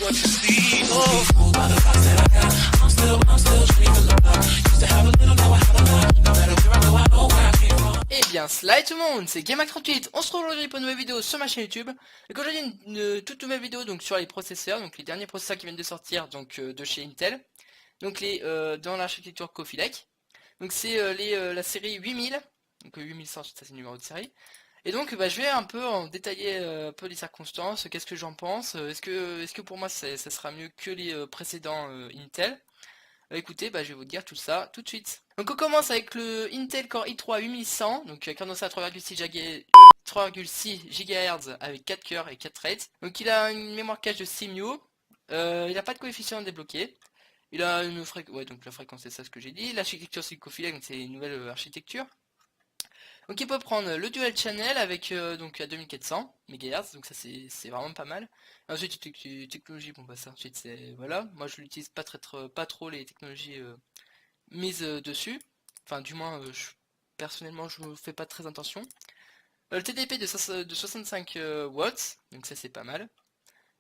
Eh bien, salut tout le monde, c'est Gamehack38, on se retrouve aujourd'hui pour une nouvelle vidéo sur ma chaîne YouTube. Et aujourd'hui une toute nouvelle vidéo donc sur les processeurs, donc les derniers processeurs qui viennent de sortir donc de chez Intel. Donc les dans l'architecture Coffee Lake. Donc c'est la série 8000, donc 8100 ça c'est le numéro de série. Et donc je vais un peu en détailler un peu les circonstances, qu'est-ce que j'en pense, est-ce que pour moi ça sera mieux que les précédents Intel. Écoutez, je vais vous dire tout ça tout de suite. Donc on commence avec le Intel Core i3 8100, donc condensé à 3,6 GHz avec 4 cœurs et 4 threads. Donc il a une mémoire cache de 6 μ, il n'a pas de coefficient débloqué. Il a une fréquence, ouais, donc la fréquence c'est ça ce que j'ai dit. L'architecture c'est Coffee, donc c'est une nouvelle architecture. Donc il peut prendre le dual channel avec donc à 2400 MHz, donc ça c'est vraiment pas mal. Et ensuite technologie, bon ça ensuite c'est voilà, moi je l'utilise pas trop les technologies mises dessus. Enfin du moins personnellement je fais pas très attention. Le TDP de 65 watts, donc ça c'est pas mal.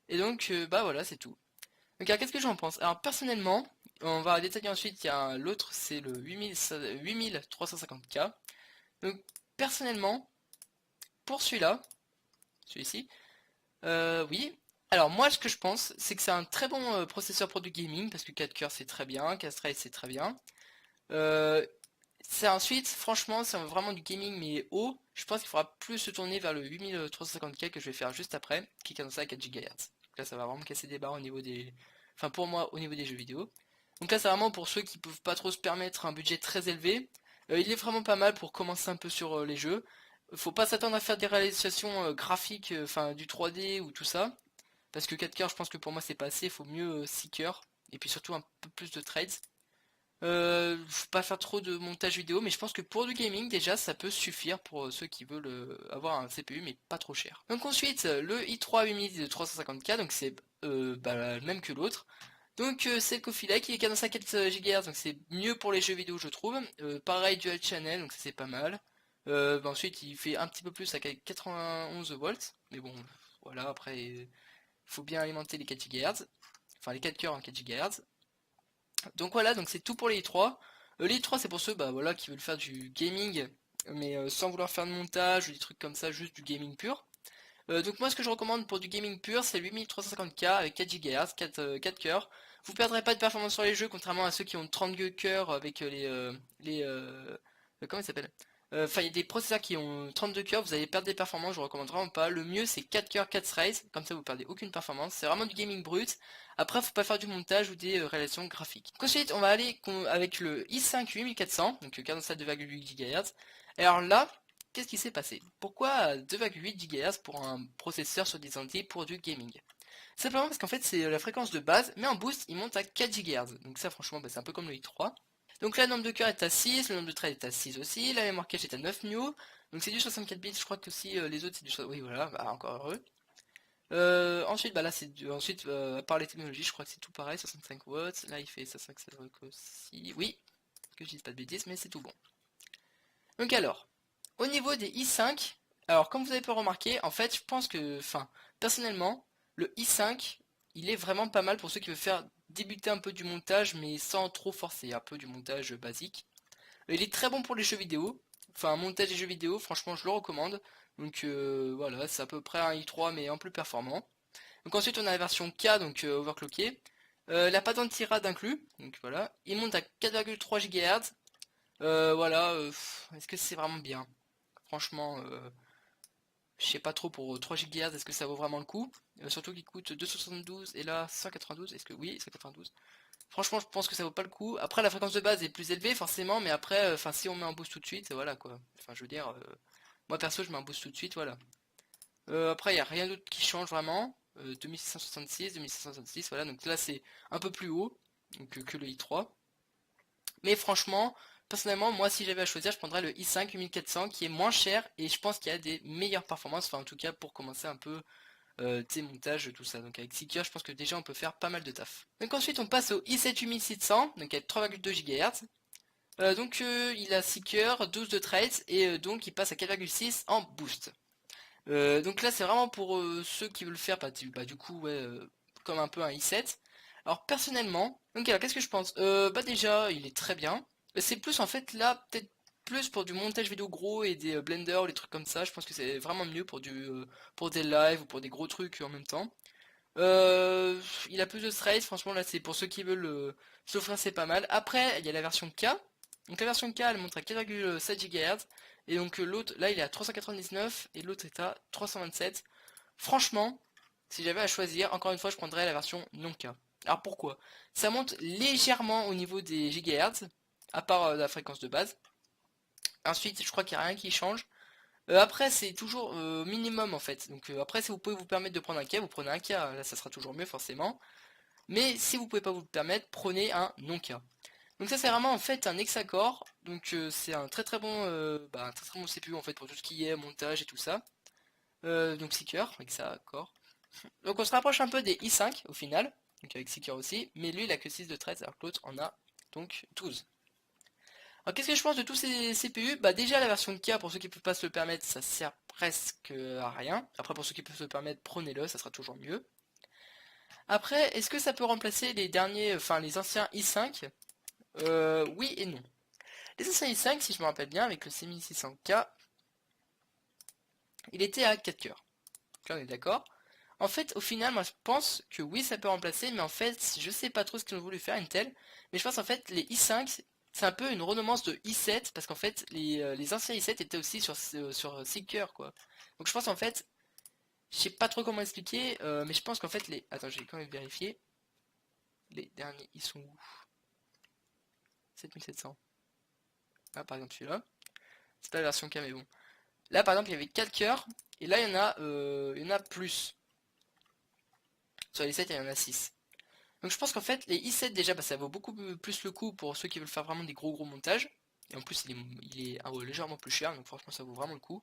Et donc voilà c'est tout. Donc alors qu'est-ce que j'en pense? Alors personnellement, on va détailler ensuite, il y a l'autre c'est le 8350K. Donc personnellement, pour celui-ci, oui. Alors moi ce que je pense, c'est que c'est un très bon processeur pour du gaming, parce que 4 cœurs c'est très bien, 4 threads c'est très bien. C'est ensuite, franchement, c'est vraiment du gaming mais haut, je pense qu'il faudra plus se tourner vers le 8350K que je vais faire juste après, qui est cadencé à 4 GHz. Donc là ça va vraiment casser des barres au niveau des... Enfin pour moi au niveau des jeux vidéo. Donc là c'est vraiment pour ceux qui peuvent pas trop se permettre un budget très élevé. Il est vraiment pas mal pour commencer un peu sur les jeux. Faut pas s'attendre à faire des réalisations graphiques, enfin du 3D ou tout ça. Parce que 4 cœurs je pense que pour moi c'est pas assez, il faut mieux 6 cœurs. Et puis surtout un peu plus de trades. Faut pas faire trop de montage vidéo, mais je pense que pour du gaming déjà ça peut suffire pour ceux qui veulent avoir un CPU mais pas trop cher. Donc ensuite le i3 8000 de 350K, donc c'est le même que l'autre. Donc c'est le Coffee Lake, il est cadencé à 4 GHz, donc c'est mieux pour les jeux vidéo je trouve. Pareil dual channel, donc ça c'est pas mal. Ensuite il fait un petit peu plus à 91 volts, mais bon voilà, après il faut bien alimenter les 4 GHz, enfin les 4 cœurs en 4 GHz. Donc voilà, donc c'est tout pour les i3. Les i3 c'est pour ceux voilà, qui veulent faire du gaming, mais sans vouloir faire de montage ou des trucs comme ça, juste du gaming pur. Donc moi ce que je recommande pour du gaming pur c'est 8350K avec 4 GHz, 4 cœurs. Vous perdrez pas de performance sur les jeux contrairement à ceux qui ont 32 cœurs avec comment il s'appelle? Enfin il y a des processeurs qui ont 32 cœurs, vous allez perdre des performances, je vous recommande vraiment pas. Le mieux c'est 4 cœurs, 4 threads, comme ça vous perdez aucune performance, c'est vraiment du gaming brut. Après faut pas faire du montage ou des réalisations graphiques. Donc, ensuite on va aller avec le i5 8400, donc cadence à 2,8 GHz. Alors là, qu'est-ce qui s'est passé? Pourquoi 2,8 GHz pour un processeur soi-disant dit pour du gaming? Simplement parce qu'en fait c'est la fréquence de base, mais en boost il monte à 4 GHz. Donc ça franchement c'est un peu comme le i3. Donc là le nombre de cœurs est à 6, le nombre de threads est à 6 aussi, la mémoire cache est à 9 μ. Donc c'est du 64 bits, je crois que aussi les autres c'est du... Oui voilà, encore heureux. Ensuite là c'est ensuite à part les technologies je crois que c'est tout pareil, 65 watts, là il fait 5 aussi. Oui, que je dise pas de bêtises mais c'est tout bon. Donc alors, au niveau des i5, alors comme vous avez pu remarquer, en fait je pense que, personnellement, le i5, il est vraiment pas mal pour ceux qui veulent faire débuter un peu du montage mais sans trop forcer, un peu du montage basique. Il est très bon pour les jeux vidéo, enfin montage des jeux vidéo, franchement je le recommande. Donc voilà, c'est à peu près un i3 mais en plus performant. Donc ensuite on a la version K, donc overclockée. Il n'a pas d'anti-rad inclus, donc voilà. Il monte à 4,3 GHz. Voilà, est-ce que c'est vraiment bien? Franchement, je sais pas trop pour 3 GHz, est-ce que ça vaut vraiment le coup? Surtout qu'il coûte 2,72 et là 192, est-ce que oui, 192. Franchement, je pense que ça vaut pas le coup. Après, la fréquence de base est plus élevée, forcément, mais après, si on met un boost tout de suite, voilà quoi. Enfin, je veux dire, moi perso, je mets un boost tout de suite, voilà. Après, il n'y a rien d'autre qui change vraiment. 2666, 2666, voilà. Donc là, c'est un peu plus haut donc, que le i3. Mais franchement, personnellement, moi, si j'avais à choisir, je prendrais le i5 8400 qui est moins cher et je pense qu'il y a des meilleures performances. Enfin, en tout cas, pour commencer un peu tes montages, tout ça. Donc avec 6 cœurs, je pense que déjà on peut faire pas mal de taf. Donc ensuite on passe au i7 8700, donc avec 3,2 GHz. Il a 6 cœurs, 12 de trades et donc il passe à 4,6 en boost. Donc là c'est vraiment pour ceux qui veulent faire, du coup ouais, comme un peu un i7. Alors personnellement, donc alors qu'est-ce que je pense? Bah déjà, il est très bien. C'est plus en fait là, peut-être plus pour du montage vidéo gros et des blenders, les trucs comme ça. Je pense que c'est vraiment mieux pour des lives ou pour des gros trucs en même temps. Euh, il a plus de stress, franchement là c'est pour ceux qui veulent s'offrir, c'est pas mal. Après il y a la version K. Donc la version K elle monte à 4,7 GHz. Et donc l'autre là il est à 399 et l'autre est à 327. Franchement, si j'avais à choisir, encore une fois je prendrais la version non K. Alors pourquoi? Ça monte légèrement au niveau des gigahertz, à part la fréquence de base. Ensuite je crois qu'il n'y a rien qui change. Après c'est toujours minimum en fait. Donc après si vous pouvez vous permettre de prendre un K, vous prenez un K, là ça sera toujours mieux forcément. Mais si vous pouvez pas vous le permettre, prenez un non K. Donc ça c'est vraiment en fait un hexacore. Donc c'est un très très bon un très très bon CPU en fait pour tout ce qui est montage et tout ça. Donc Seeker, hexacore. Donc on se rapproche un peu des i5 au final, donc avec Seeker aussi, mais lui il a que 6 de 13 alors que l'autre en a donc 12. Alors qu'est-ce que je pense de tous ces CPU? Bah déjà la version K, pour ceux qui peuvent pas se le permettre, ça sert presque à rien. Après pour ceux qui peuvent se le permettre, prenez-le, ça sera toujours mieux. Après, est-ce que ça peut remplacer les derniers, enfin les anciens i5? Oui et non. Les anciens i5, si je me rappelle bien, avec le 6600K, il était à 4 cœurs. Donc là on est d'accord. En fait, au final, moi je pense que oui, ça peut remplacer, mais en fait, je sais pas trop ce qu'ils ont voulu faire Intel, mais je pense en fait les i5, c'est un peu une renommance de i7, parce qu'en fait, les anciens i7 étaient aussi sur Seeker, quoi. Donc je pense en fait, je sais pas trop comment expliquer, mais je pense qu'en fait les... Attends, je vais quand même vérifier. Les derniers, ils sont où? 7700. Ah, par exemple celui-là. C'est pas la version K, mais bon. Là, par exemple, il y avait 4 cœurs, et là, il y en a plus. Sur les 7, il y en a 6. Donc je pense qu'en fait les i7 déjà bah, ça vaut beaucoup plus le coup pour ceux qui veulent faire vraiment des gros montages. Et en plus il est légèrement plus cher donc franchement ça vaut vraiment le coup.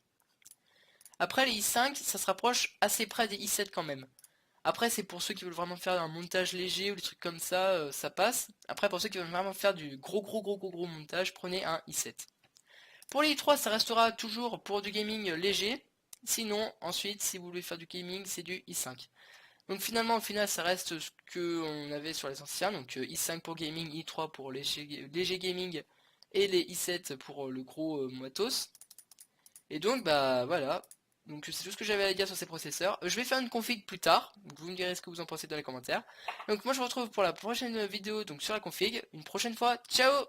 Après les i5 ça se rapproche assez près des i7 quand même. Après c'est pour ceux qui veulent vraiment faire un montage léger ou des trucs comme ça, ça passe. Après pour ceux qui veulent vraiment faire du gros montage, prenez un i7. Pour les i3 ça restera toujours pour du gaming léger. Sinon ensuite si vous voulez faire du gaming c'est du i5. Donc finalement, au final, ça reste ce que on avait sur les anciens. Donc i5 pour gaming, i3 pour léger gaming et les i7 pour le gros matos. Et donc bah voilà. Donc c'est tout ce que j'avais à dire sur ces processeurs. Je vais faire une config plus tard. Donc vous me direz ce que vous en pensez dans les commentaires. Donc moi je vous retrouve pour la prochaine vidéo donc sur la config. Une prochaine fois. Ciao!